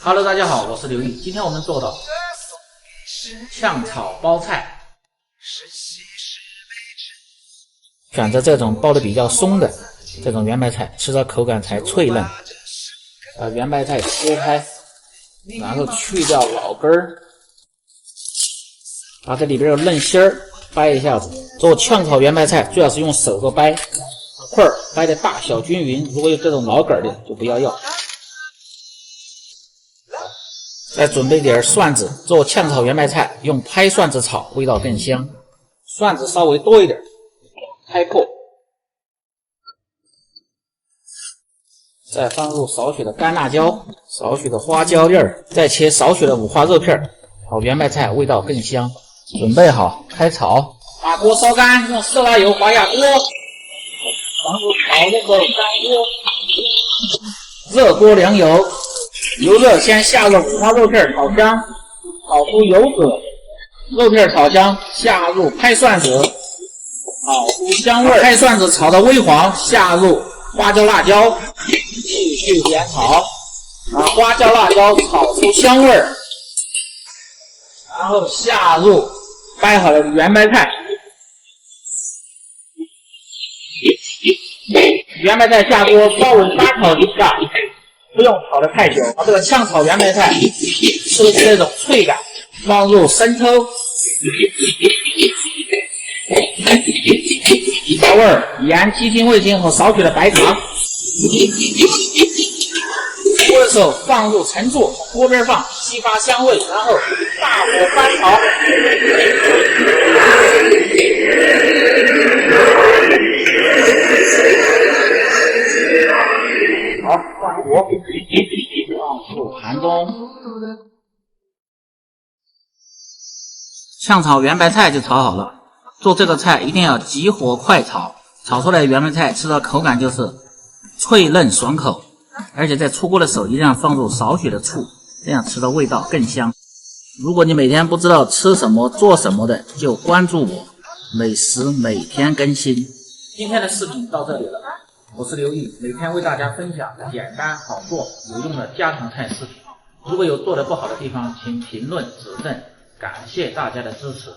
Hello， 大家好，我是刘毅。今天我们做的炝炒包菜，选择这种包的比较松的这种圆白菜，吃着口感才脆嫩。把圆白菜切开，然后去掉老根儿，把这里边有嫩芯儿掰一下子。做炝炒圆白菜最好是用手和掰，块儿掰的大小均匀。如果有这种老梗的就不要用。再准备点蒜子，做炝炒圆白菜用拍蒜子炒，味道更香。蒜子稍微多一点，开破。再放入少许的干辣椒，少许的花椒粒儿，再切少许的五花肉片，炒圆白菜味道更香。准备好，开炒。把锅烧干，用色拉油滑下锅，放入炒热后干锅，热锅凉油。油热先下入五花肉片炒香，炒出油脂，肉片炒香，下入拍蒜子，炒出香味。拍蒜子炒到微黄，下入花椒辣椒，继续煸炒，把花椒辣椒炒出香味，然后下入掰好的圆白菜。圆白菜下锅稍微翻炒一下，不用炒得太久。把这个炝炒圆白菜吃出这种脆感，放入生抽、调味、盐、鸡精、味精和少许的白糖。锅的时候放入陈醋，锅边放，激发香味，然后大火翻炒。好，换火，放入盘中。炝炒圆白菜就炒好了。做这个菜一定要急火快炒，炒出来的圆白菜吃到口感就是脆嫩爽口，而且在出锅的时候一定要放入少许的醋，这样吃的味道更香。如果你每天不知道吃什么做什么的，就关注我，美食每天更新。今天的视频到这里了。我是刘毅，每天为大家分享简单好做有用的家常菜视频。如果有做得不好的地方，请评论指正，感谢大家的支持。